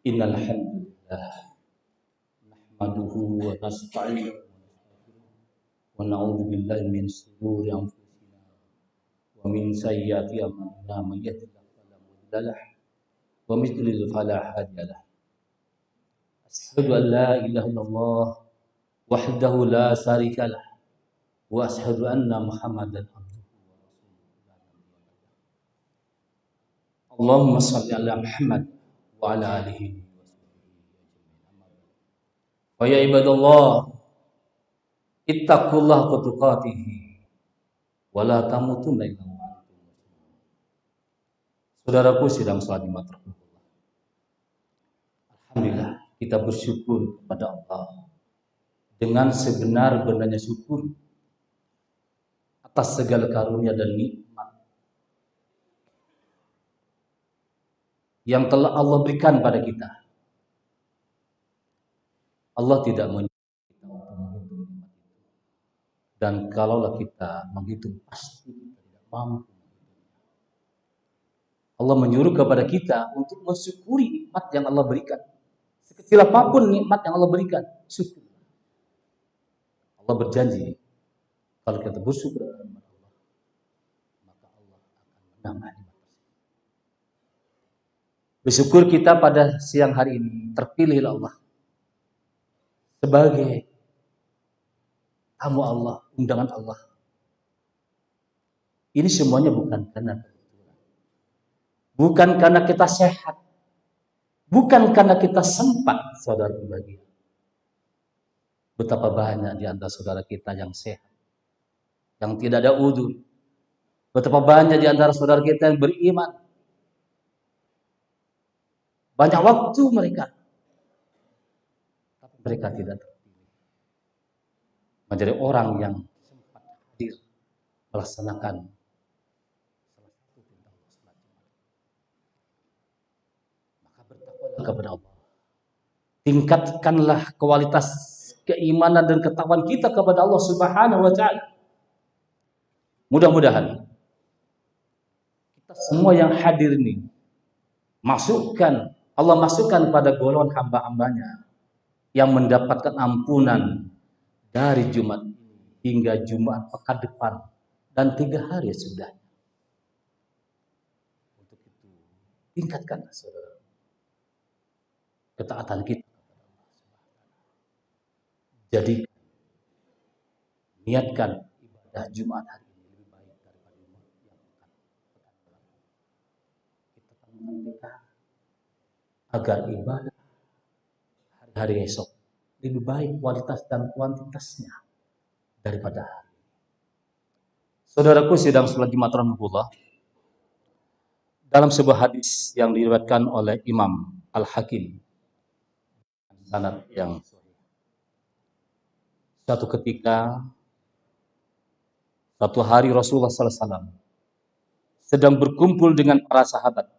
Innal hamdalillah nahmaduhu wa nasta'inuhu wa na'udzu billahi min shururi anfusina wa min sayyiati a'malina may yahdihillahu fala mudilla lahu wa may yudlil fala hadiya lahu. Asyhadu an la ilaha illallah wahdahu la syarika lah wa asyhadu anna Muhammadan abduhu wa rasuluhu. Allahumma shalli ala Muhammad wa ala alihi wa sahbihi. Wa ya ibadallah ittaqullaha haqqa tuqatih wa la tamutunna illa wa antum muslimun. Saudaraku sidang salat Jumat rahmatullah. Alhamdulillah, kita bersyukur kepada Allah dengan sebenar-benarnya syukur atas segala karunia dan nikmat yang telah Allah berikan pada kita. Allah tidak menyuruh kita untuk menghitung nikmat itu. Dan kalaulah kita menghitung, pasti kita tidak mampu. Allah menyuruh kepada kita untuk mensyukuri nikmat yang Allah berikan. Sekecil apapun nikmat yang Allah berikan, syukur. Allah berjanji, kalau kita bersyukur kepada Allah, maka Allah akan menambah nikmat tersebut. Bersyukur kita pada siang hari ini terpilih Allah sebagai tamu Allah, undangan Allah. Ini semuanya bukan karena kebetulan, bukan karena kita sehat, bukan karena kita sempat, saudara berbagi. Betapa banyak di antara saudara kita yang sehat, yang tidak ada udzur. Betapa banyak di antara saudara kita yang beriman. Banyak waktu mereka, tapi mereka tidak terpilih menjadi orang yang sempat hadir melaksanakan salah satu perintah Allah salat Jumat. Maka bertakwalah kepada Allah. Tingkatkanlah kualitas keimanan dan ketakwaan kita kepada Allah Subhanahu wa taala. Mudah-mudahan kita semua yang hadir ini Allah masukkan pada golongan hamba-hambanya yang mendapatkan ampunan dari Jumat hingga Jumat pekan depan dan 3 hari sudah. Untuk itu tingkatkanlah saudara ketaatan kita kepada Allah Subhanahu. Jadi niatkan ibadah Jumat hari ini lebih baik daripada Jumat yang pekan depan. Kita tanamkan agar ibadah hari-hari esok lebih baik kualitas dan kuantitasnya daripada hari. Saudaraku sidang salat Jumat rahmatullah, dalam sebuah hadis yang diriwayatkan oleh Imam Al-Hakim, sanad yang sahih. Suatu ketika, suatu hari Rasulullah SAW sedang berkumpul dengan para sahabat.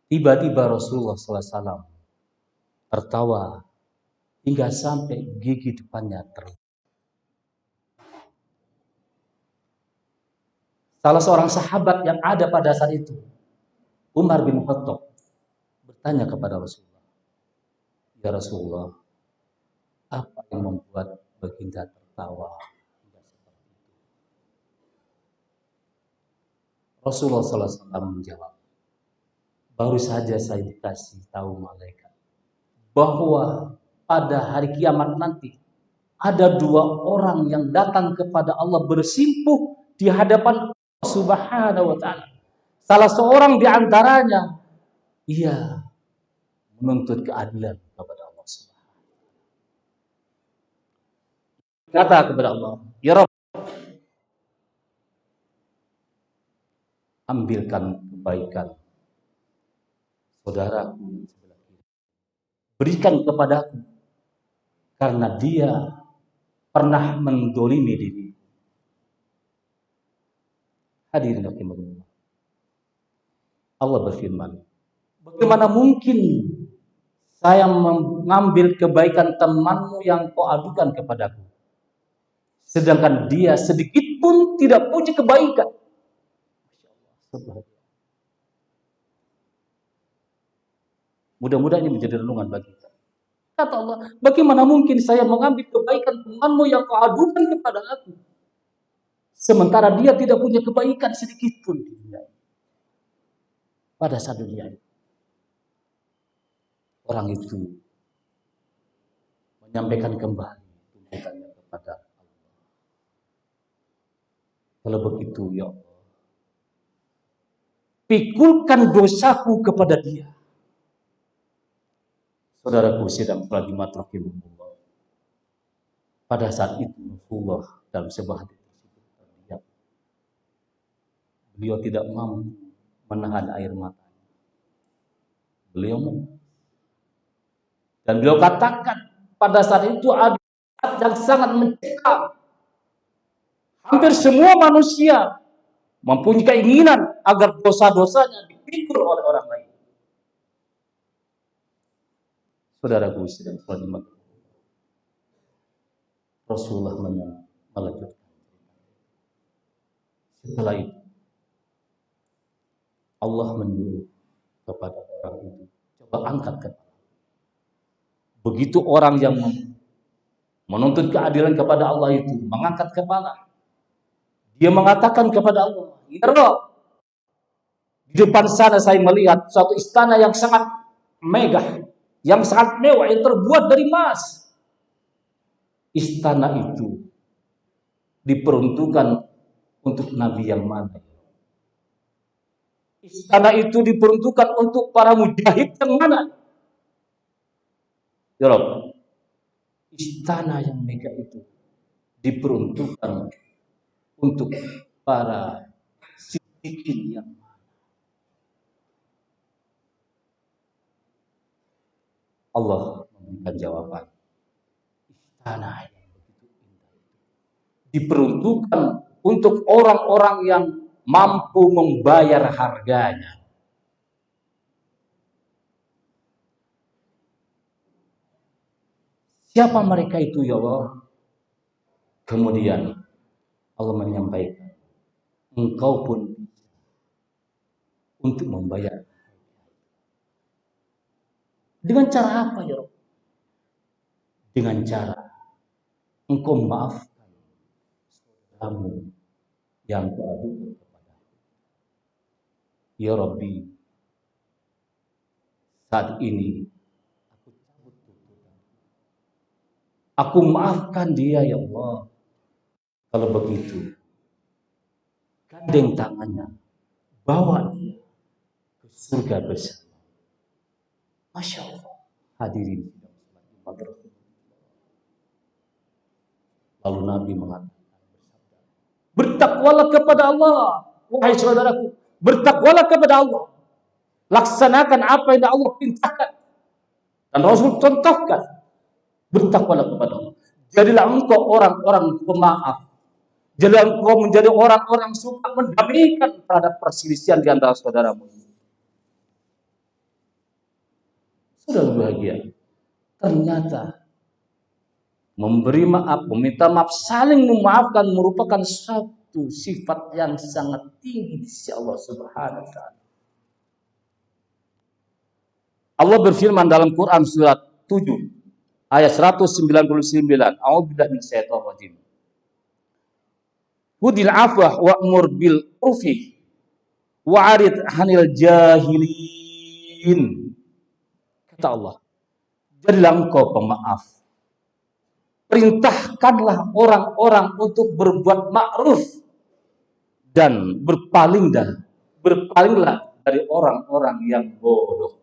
Tiba-tiba Rasulullah SAW tertawa hingga sampai gigi depannya terlihat. Salah seorang sahabat yang ada pada saat itu, Umar bin Khattab, bertanya kepada Rasulullah, "Ya Rasulullah, apa yang membuat baginda tertawa hingga seperti itu?" Rasulullah SAW menjawab, "Baru saja saya dikasih tahu malaikat bahwa pada hari kiamat nanti ada 2 orang yang datang kepada Allah bersimpuh di hadapan Allah Subhanahu wa taala. Salah seorang di antaranya ia menuntut keadilan kepada Allah Subhanahu wa taala. Kata kepada Allah, "Ya Rabb, ambilkan kebaikan saudaraku yang sebelah kiri. Berikan kepadaku karena dia pernah mendolimi diri." Hadirin rahimakumullah. Allah berfirman, "Bagaimana mungkin saya mengambil kebaikan temanmu yang kau adukan kepadaku, sedangkan dia sedikit pun tidak punya kebaikan?" Masya Allah. Mudah-mudahan ini menjadi renungan bagi kita. Kata Allah, bagaimana mungkin saya mengambil kebaikan temanmu yang kau adukan kepada aku, sementara dia tidak punya kebaikan sedikit pun di dunia. Pada saat dunia ini, orang itu menyampaikan kembali tuntutannya kepada Allah. Kalau begitu, ya Allah, pikulkan dosaku kepada dia. Saudaraku sidang Fadimat rahimahullah. Pada saat itu Rasulullah dalam sebuah hadis tersebut terlihat beliau tidak mampu menahan air mata. Beliau dan beliau katakan pada saat itu ada yang sangat mencekam. Hampir semua manusia mempunyai keinginan agar dosa-dosanya dipikul oleh orang lain. Saudaraku sidang Fadimat, Rasulullah melanjutkan. Setelah itu Allah menyuruh kepada orang itu, coba angkat kepala. Begitu orang yang menuntut keadilan kepada Allah itu mengangkat kepala, dia mengatakan kepada Allah, ya Rabb, di depan sana saya melihat suatu istana yang sangat megah, yang sangat mewah, yang terbuat dari emas. Istana itu diperuntukkan untuk Nabi yang mana? Istana itu diperuntukkan untuk para mujahid yang mana? Ya Rabb, istana yang megah itu diperuntukkan untuk para siddiqin yang mana? Allah memberikan jawaban. Istana yang begitu indah diperuntukkan untuk orang-orang yang mampu membayar harganya. Siapa mereka itu ya Allah? Kemudian Allah menyampaikan, engkau pun untuk membayar. Dengan cara apa ya Allah? Dengan cara engkau maafkan kamu yang kau adukan kepada aku. Ya Rabbi, saat ini aku cabut tuntutan. Aku maafkan dia ya Allah. Kalau begitu, gandeng tangannya, bawa dia ke surga bersama. Masya Allah, hadirin. Lalu Nabi mengatakan, bertakwalah kepada Allah, wahai saudaraku, bertakwalah kepada Allah. Laksanakan apa yang Allah perintahkan dan Rasul contohkan. Bertakwalah kepada Allah. Jadilah engkau orang-orang pemaaf. Jadilah engkau menjadi orang-orang suka mendamaikan terhadap perselisihan di antara saudaramu. Saudara bahagia. Ternyata memberi maaf, meminta maaf, saling memaafkan merupakan satu sifat yang sangat tinggi di sisi Allah Subhanahu wa taala. Allah berfirman dalam Quran surat 7 ayat 199. A'udzubillahi minasyaitonir rajim. Hudil afwa wa'mur bil urfi wa'arid 'anil jahilin. Kata Allah, jadilah engkau pemaaf. Perintahkanlah orang-orang untuk berbuat ma'ruf dan berpalinglah dari orang-orang yang bodoh.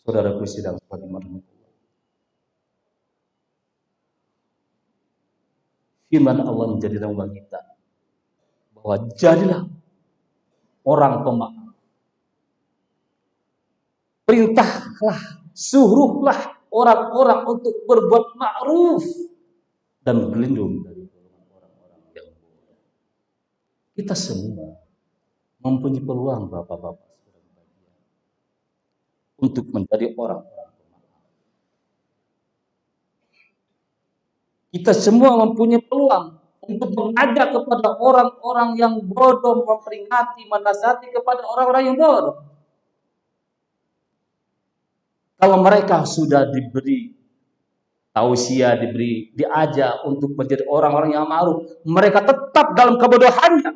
Saudaraku sidang Fadimat, firman Allah menjadi renungan kita bahwa jadilah orang pemaaf. Perintahlah, suruhlah orang-orang untuk berbuat ma'ruf dan berlindung dari orang-orang yang bodoh. Kita semua mempunyai peluang Bapak-bapak untuk menjadi orang-orang pemaaf. Kita semua mempunyai peluang untuk mengajak kepada orang-orang yang bodoh, memperingati, menasihati kepada orang-orang yang bodoh. Kalau mereka sudah diberi tausiah, diajak untuk menjadi orang-orang yang ma'ruf, mereka tetap dalam kebodohannya,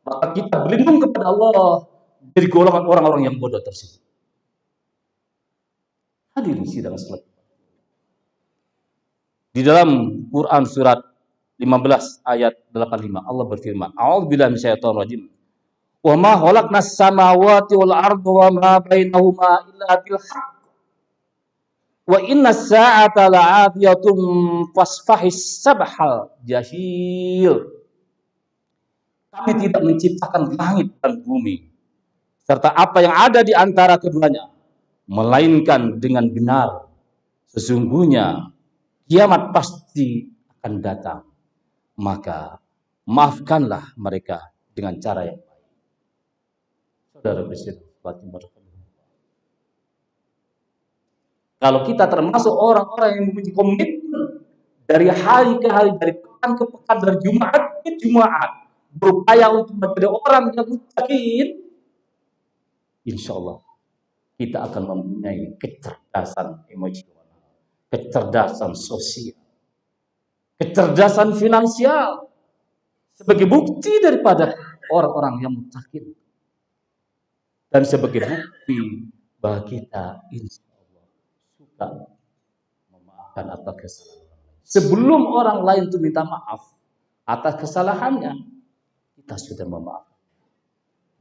maka kita berlindung kepada Allah dari golongan orang-orang yang bodoh tersebut. Hadirin sidang salat. Di dalam Quran surat 15 ayat 85 Allah berfirman, A'udzubillahi minasyaitonir rajim. Wa ma khalaqnas samawati wal arda wa ma bainahuma illa bil haqq. Wa inna sa'ata la'atiyatun fasfahis sabhal jahil. Kami tidak menciptakan langit dan bumi serta apa yang ada di antara keduanya, melainkan dengan benar. Sesungguhnya kiamat pasti akan datang. Maka maafkanlah mereka dengan cara yang baik. Saudara Presiden, kalau kita termasuk orang-orang yang mempunyai komitmen dari hari ke hari, dari pekan ke pekan, dari Jumat ke Jumat, berupaya untuk menjadi orang yang muttaqin, insya Allah kita akan mempunyai kecerdasan emosional, kecerdasan sosial, kecerdasan finansial, sebagai bukti daripada orang-orang yang muttaqin, dan sebagai bukti bahwa kita insya Allah suka memaafkan atas kesalahan. Sebelum orang lain itu minta maaf atas kesalahannya, kita sudah memaafkan.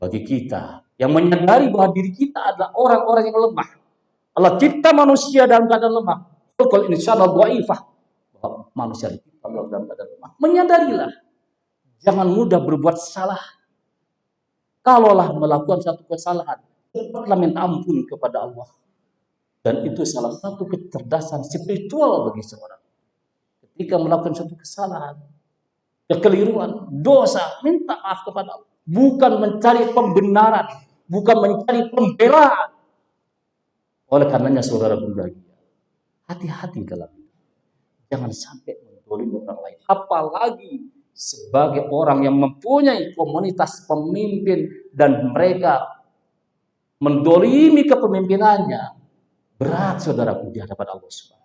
Bagi kita yang menyadari bahwa diri kita adalah orang-orang yang lemah, Allah cipta manusia dalam keadaan lemah. Qul insyaallah dhaifah, bahwa manusia dicipta dalam keadaan lemah. Menyadarilah, jangan mudah berbuat salah. Kalaulah melakukan satu kesalahan, cepatlah minta ampun kepada Allah. Dan itu salah satu kecerdasan spiritual bagi seorang. Ketika melakukan satu kesalahan, kekeliruan, dosa, minta maaf kepada Allah. Bukan mencari pembenaran, bukan mencari pembelaan. Oleh karenanya saudara berbagi, hati-hati dalam itu. Jangan sampai mendolimi orang lain. Apalagi sebagai orang yang mempunyai komunitas pemimpin dan mereka mendolimi kepemimpinannya, berat saudaraku di hadapan Allah SWT.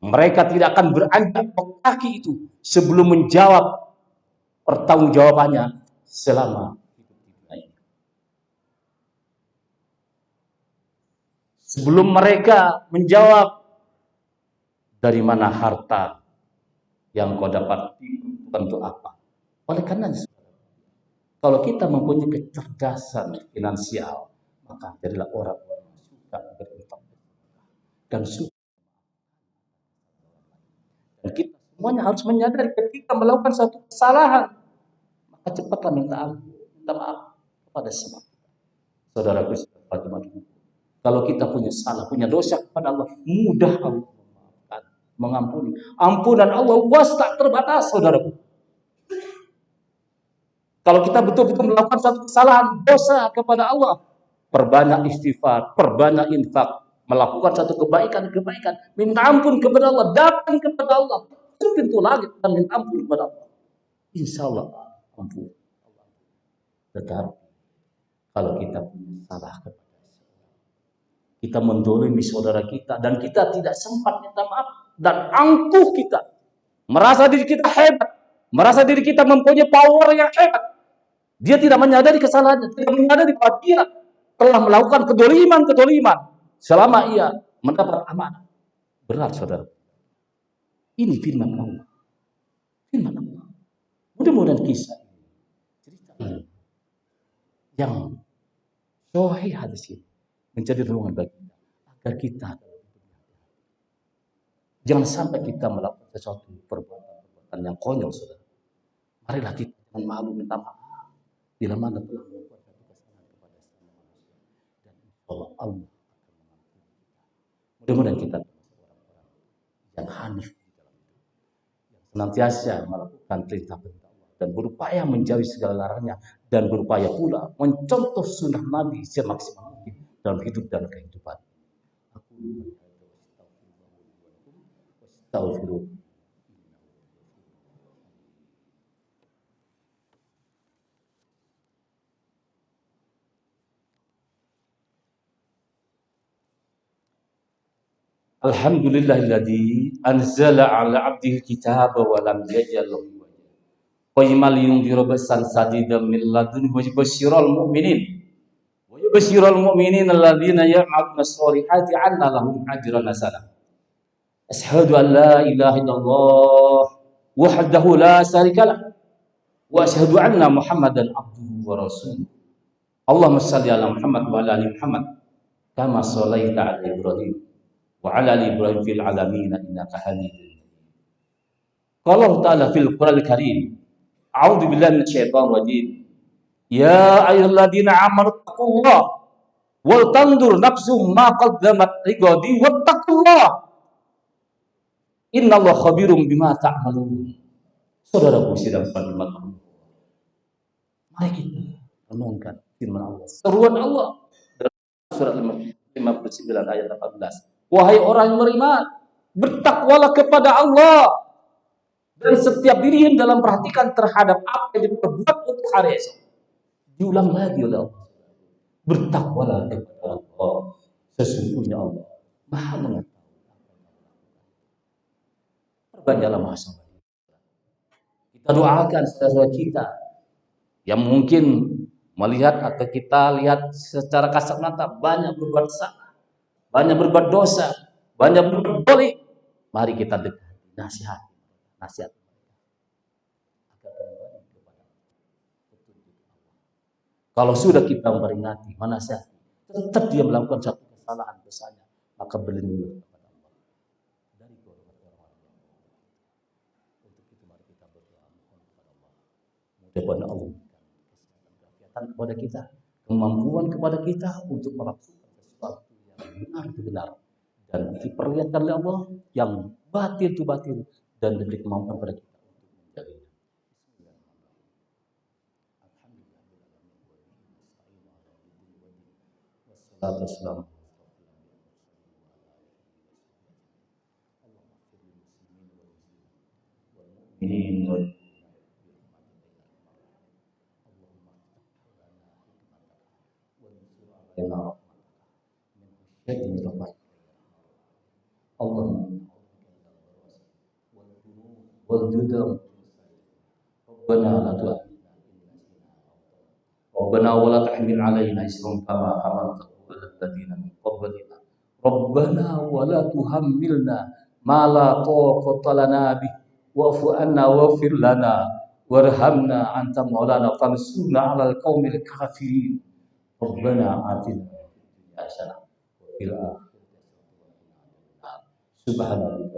Mereka tidak akan beranjak kaki itu sebelum menjawab pertanggungjawabannya selama hidup di dunia ini. Sebelum mereka menjawab dari mana harta yang kau dapat untuk apa. Oleh karena kalau kita mempunyai kecerdasan finansial, maka jadilah orang-orang yang suka berinfak dan suka. Dan kita semuanya harus menyadari ketika melakukan satu kesalahan, maka cepatlah minta maaf kepada semua. Saudaraku, kalau kita punya salah, punya dosa kepada Allah, mudah Allah memaafkan, mengampuni. Ampunan Allah luas tak terbatas, saudaraku. Kalau kita betul-betul melakukan satu kesalahan, dosa kepada Allah, perbanyak istighfar, perbanyak infak, melakukan satu kebaikan, minta ampun kepada Allah, datang kepada Allah, itu pintu langit dan minta ampun kepada Allah. Insya Allah ampun. Tetapi kalau kita punya salah kepada kita mendolimi saudara kita dan kita tidak sempat minta maaf dan angkuh kita, merasa diri kita hebat, merasa diri kita mempunyai power yang hebat, dia tidak menyadari kesalahannya, tidak menyadari bahwa dia telah melakukan kedoliman selama ia mendapat amanah. Berat saudara. Ini firman Allah. Firman Allah. Mudah-mudahan kisah cerita ini yang sahih hadis ini menjadi renungan bagi kita agar kita jangan sampai kita melakukan sesuatu perbuatan yang konyol, saudara. Marilah kita jangan malu minta maaf bila mana telah melakukan satu kesalahan kepada sesama manusia, dan Allah akan mengampuni kita. Mudah-mudahan kita orang-orang yang hanif di dalam hidup, yang senantiasa melakukan perintah-perintah Allah dan berupaya menjauhi segala larangannya dan berupaya pula mencontoh sunnah Nabi semaksimal mungkin dalam hidup dan kehidupan. Astagfirullah. Alhamdulillahilladzi anzala 'ala 'abdihi kitaba wa lam yaj'al lahu qayyiman liyundhira ba'san shadidan min ladunhu wa yubashshiral mu'minin alladzina ya'maluna sholihati 'anna lahum ajran hasanah. Asyhadu an la ilaha illallah wahdahu la syarikalah wa asyhadu anna Muhammadan abduhu wa rasuluh. Allahumma shalli ala Muhammad wa ala ali Muhammad kama shallaita ala Ibrahim wa ala ali Ibrahim fil alamin innaka Hamidum. Qala ta'ala fil Qur'anil Karim, a'udzu billahi minasyaitonir rajim. Ya ayyuhalladzina amanu taqullaha wal tandur nafsum ma qaddamat lighadin wattaqullah. Innallaha khabirum bima ta'malun. Saudaraku sidang pendengar, mari kita renungkan firman Allah. Seruan Allah dalam surat 59 ayat 18. Wahai orang yang beriman, bertakwalah kepada Allah dan setiap diri yang dalam perhatikan terhadap apa yang diperbuat untuk hari esok. Diulang lagi oleh Allah. Bertakwalah kepada Allah. Sesungguhnya Allah Maha mengetahui. Perbanyaklah masalah. Kita doakan saudara kita yang mungkin melihat atau kita lihat secara kasat mata banyak berbuat salah, banyak berbuat dosa, banyak berbuat dolim. Mari kita dekati, nasihat agar kembali kepada petunjuk Allah. Kalau sudah kita memperingati, menasihati, tetap dia melakukan satu kesalahan besarnya, maka berlindunglah kepada Allah dari golongan orang-orang yang bodoh. Untuk itu mari kita berdoa mohon kepada Allah. Mudah-mudahan Allah memberikan kesehatan kepada kita, kemampuan kepada kita untuk melakukan sesuatu yang benar-benar dan diperlihatkan oleh Allah, yang batil itu batil dan diberi kemampuan kepada kita untuk menjaganya. Bismillahirrahmanirrahim. Rabbana wa la tahmil 'alaina isran kama hamaltahu 'alal ladzina min qablina. Rabbana wa la tuhammilna ma la taqata lana bih wa'fu 'anna waghfir lana warhamna anta maulana fansurna 'alal qaumil kafirin. Rabbana atina fid dunya hasanah wa fil akhirati hasanah wa qina adzabannar. Subhanallah.